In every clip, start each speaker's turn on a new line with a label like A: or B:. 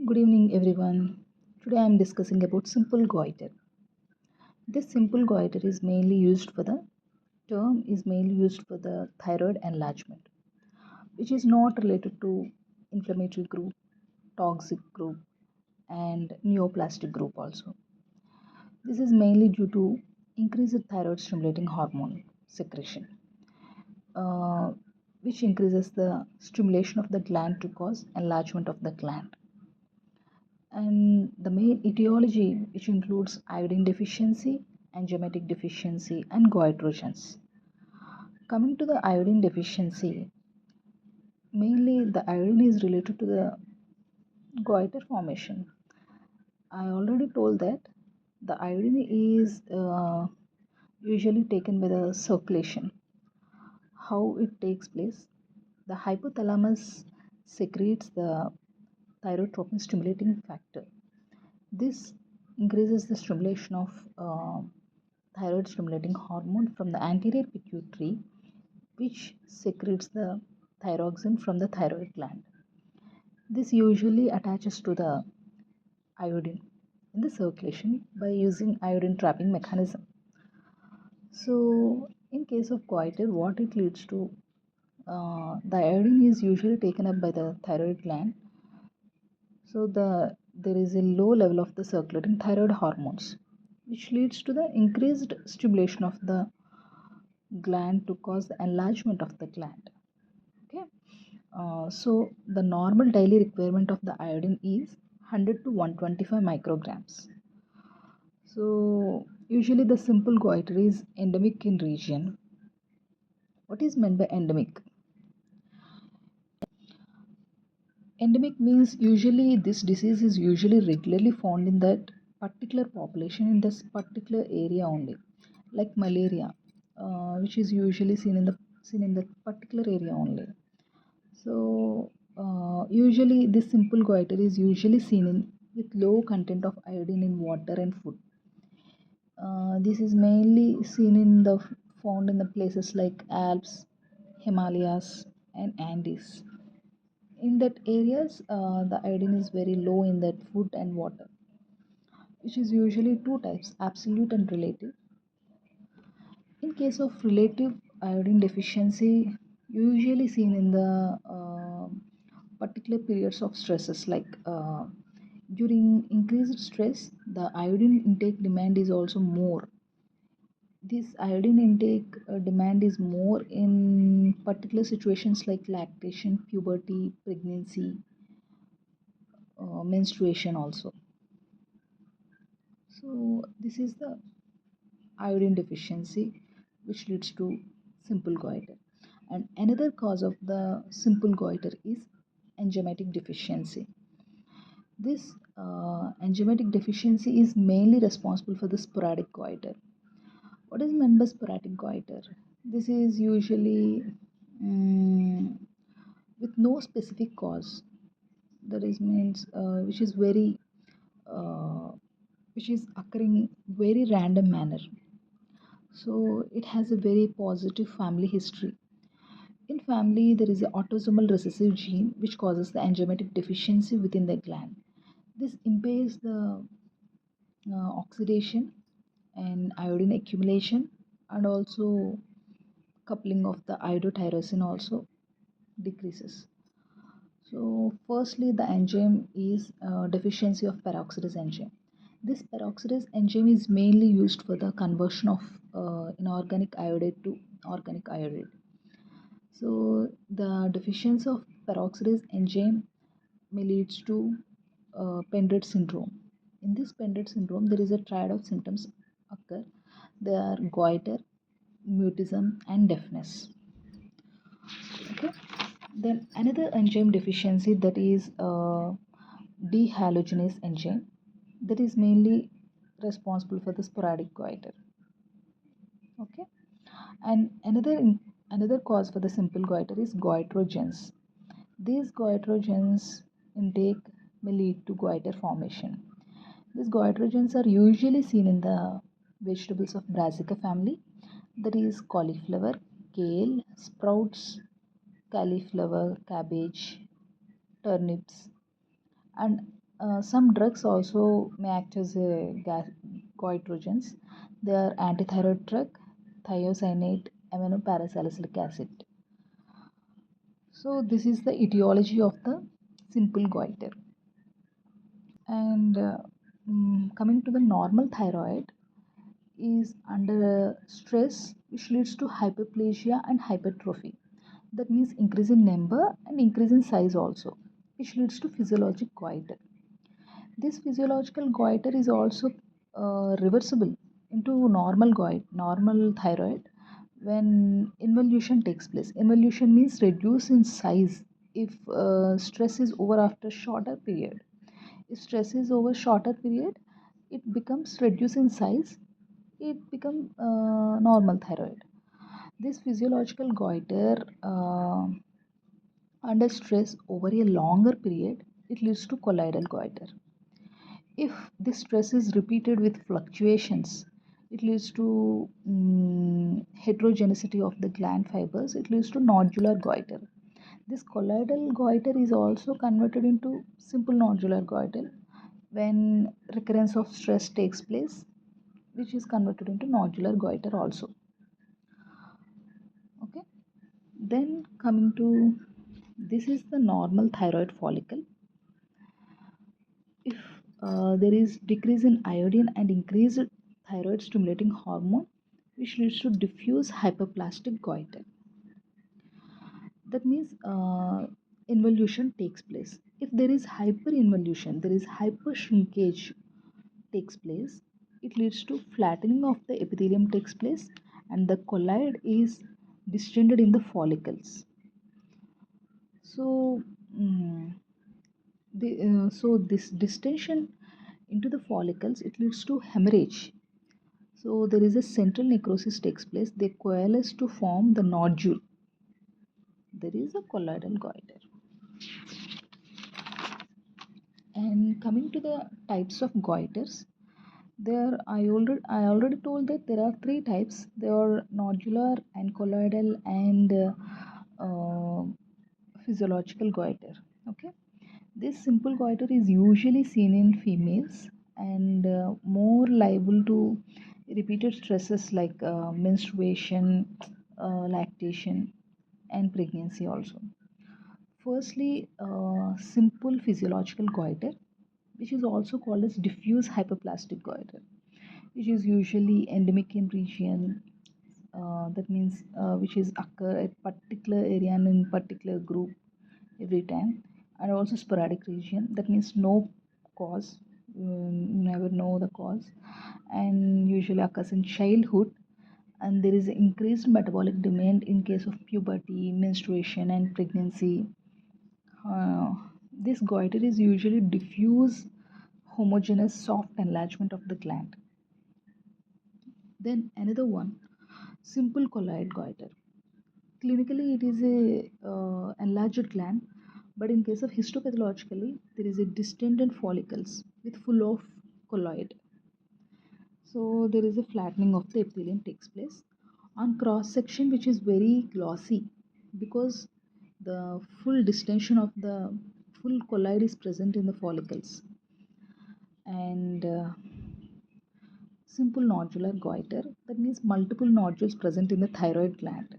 A: Good evening, everyone. Today I am discussing about simple goiter. This simple goiter is mainly used for the term is mainly used for the thyroid enlargement, which is not related to inflammatory group, toxic group, and neoplastic group also. This is mainly due to increased thyroid stimulating hormone secretion, uh, which increases the stimulation of the gland to cause enlargement of the gland. And the main etiology, which includes iodine deficiency, enzymatic deficiency, and goitrogens. Coming to the iodine deficiency, mainly the iodine is related to the goiter formation. I already told that the iodine is usually taken by the circulation. How it takes place? The hypothalamus secretes the thyrotropin stimulating factor. This increases the stimulation of thyroid stimulating hormone from the anterior pituitary, which secretes the thyroxine from the thyroid gland. This usually attaches to the iodine in the circulation by using iodine trapping mechanism. So, in case of goiter, what it leads to, the iodine is usually taken up by the thyroid gland. So, there is a low level of the circulating thyroid hormones, which leads to the increased stimulation of the gland to cause the enlargement of the gland. Okay, so the normal daily requirement of the iodine is 100 to 125 micrograms. So usually the simple goiter is endemic in region. What is meant by endemic? Endemic means usually this disease is usually regularly found in that particular population in this particular area only, like malaria, which is usually seen in the particular area only. So usually this simple goiter is usually seen in with low content of iodine in water and food. This is mainly seen in the found in the places like Alps, Himalayas, and Andes. In that areas, the iodine is very low in that food and water, which is usually two types: absolute and relative. In case of relative iodine deficiency, usually seen in the particular periods of stresses like during increased stress, the iodine intake demand is also more. This iodine intake demand is more in particular situations like lactation, puberty, pregnancy, menstruation also. So this is the iodine deficiency which leads to simple goiter. And another cause of the simple goiter is enzymatic deficiency. This enzymatic deficiency is mainly responsible for the sporadic goiter. What is meant by sporadic goiter? This is usually with no specific cause. That is means uh, which is occurring very random manner. So it has a very positive family history. In family, there is an autosomal recessive gene which causes the enzymatic deficiency within the gland. This impairs the oxidation and iodine accumulation, and also coupling of the iodotyrosine also decreases. So, firstly, the enzyme is deficiency of peroxidase enzyme. This peroxidase enzyme is mainly used for the conversion of inorganic iodide to organic iodide. So, the deficiency of peroxidase enzyme may leads to Pendred syndrome. In this Pendred syndrome, there is a triad of symptoms occur. They are goiter, mutism, and deafness. Okay. Then another enzyme deficiency, that is dehalogenase enzyme, that is mainly responsible for the sporadic goiter. Okay. And another cause for the simple goiter is goitrogens. These goitrogens intake may lead to goiter formation. These goitrogens are usually seen in the vegetables of Brassica family, that is cauliflower, kale, sprouts, cauliflower, cabbage, turnips, and Some drugs also may act as goitrogens. They are antithyroid drug, thiocyanate, aminoparasalicic acid. So this is the etiology of the simple goiter. And coming to the normal thyroid is under stress, which leads to hyperplasia and hypertrophy. That means increase in number and increase in size also, which leads to physiologic goiter. This physiological goiter is also reversible into normal thyroid when involution takes place. Involution means reduce in size if stress is over after shorter period. If stress is over shorter period, it becomes reduce in size. It becomes normal thyroid. This physiological goiter under stress over a longer period, it leads to colloidal goiter. If this stress is repeated with fluctuations, it leads to heterogeneity of the gland fibers, it leads to nodular goiter. This colloidal goiter is also converted into simple nodular goiter when recurrence of stress takes place, which is converted into nodular goiter also. Okay, then coming to this is the normal thyroid follicle. If there is decrease in iodine and increased thyroid stimulating hormone, which leads to diffuse hyperplastic goiter. That means involution takes place. If there is hyperinvolution, there is hypershrinkage takes place, it leads to flattening of the epithelium takes place, and the colloid is distended in the follicles. So, so this distension into the follicles, it leads to hemorrhage. So there is a central necrosis takes place. They coalesce to form the nodule. There is a colloidal goiter. And coming to the types of goiters, there I already told that there are three types. There are nodular and colloidal and uh, physiological goiter. Okay, this simple goiter is usually seen in females and more liable to repeated stresses like menstruation, lactation, and pregnancy also. Firstly, simple physiological goiter, which is also called as diffuse hyperplastic goiter, which is usually endemic in region. That means which is occur at particular area and in particular group every time, and also sporadic region. That means no cause, never know the cause, and usually occurs in childhood. And there is increased metabolic demand in case of puberty, menstruation, and pregnancy. Uh, this goiter is usually diffuse, homogeneous, soft enlargement of the gland. Then another one, simple colloid goiter. Clinically, it is a enlarged gland, but in case of histopathologically, there is a distended follicles with full of colloid. So there is a flattening of the epithelium takes place on cross section, which is very glossy because the full distension of the full colloid is present in the follicles. And simple nodular goiter, that means multiple nodules present in the thyroid gland.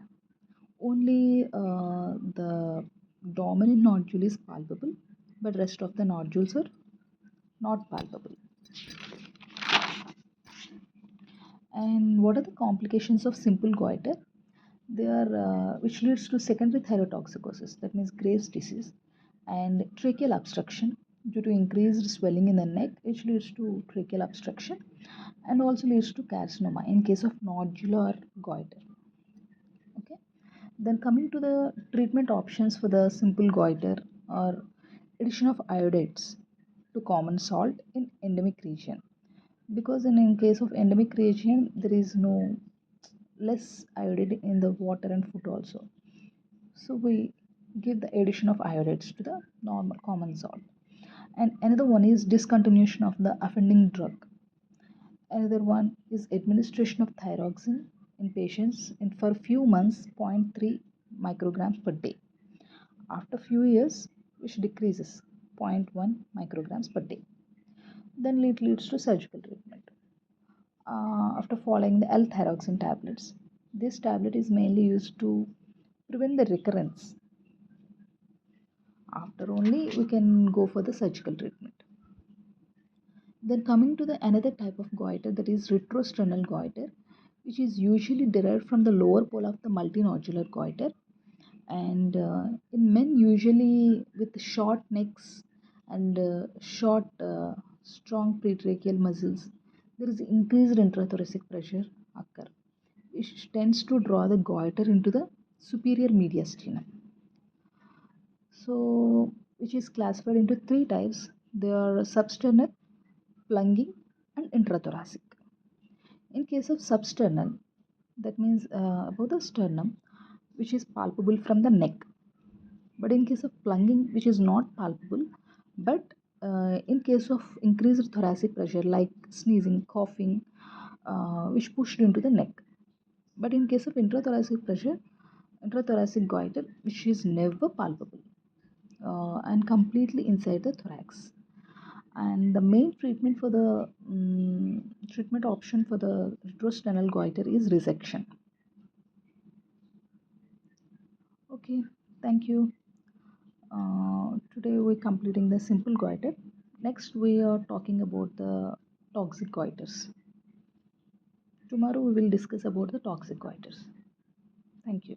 A: Only the dominant nodule is palpable, but rest of the nodules are not palpable. And what are the complications of simple goiter? They are which leads to secondary thyrotoxicosis, that means Graves' disease, and tracheal obstruction due to increased swelling in the neck, which leads to tracheal obstruction, and also leads to carcinoma in case of nodular goiter. Okay. Then coming to the treatment options for the simple goiter or addition of iodides to common salt in endemic region. Because in case of endemic region, there is no less iodide in the water and food also. So we give the addition of iodides to the normal common salt. And another one is discontinuation of the offending drug. Another one is administration of thyroxine in patients in for few months, zero point 0.3 micrograms per day. After few years, which decreases 0.1 micrograms per day. Then it leads to surgical treatment. After following the L-thyroxine tablets, this tablet is mainly used to prevent the recurrence. After only we can go for the surgical treatment. Then coming to the another type of goiter, that is retrosternal goiter, which is usually derived from the lower pole of the multinodular goiter, and in men usually with short necks and short strong pretracheal muscles, there is increased intrathoracic pressure occur, which tends to draw the goiter into the superior mediastinum. So which is classified into three types. They are substernal, plunging, and intrathoracic. In case of substernal, that means above the sternum, which is palpable from the neck. But in case of plunging, which is not palpable, but in case of increased thoracic pressure like sneezing, coughing, which pushed into the neck. But in case of intrathoracic pressure, intrathoracic goiter, which is never palpable and completely inside the thorax. And the main treatment for the treatment option for the retrosternal goiter is resection. Okay, thank you. Today we're completing the simple goiter. Next, we are talking about the toxic goiters. Tomorrow we will discuss about the toxic goiters. Thank you.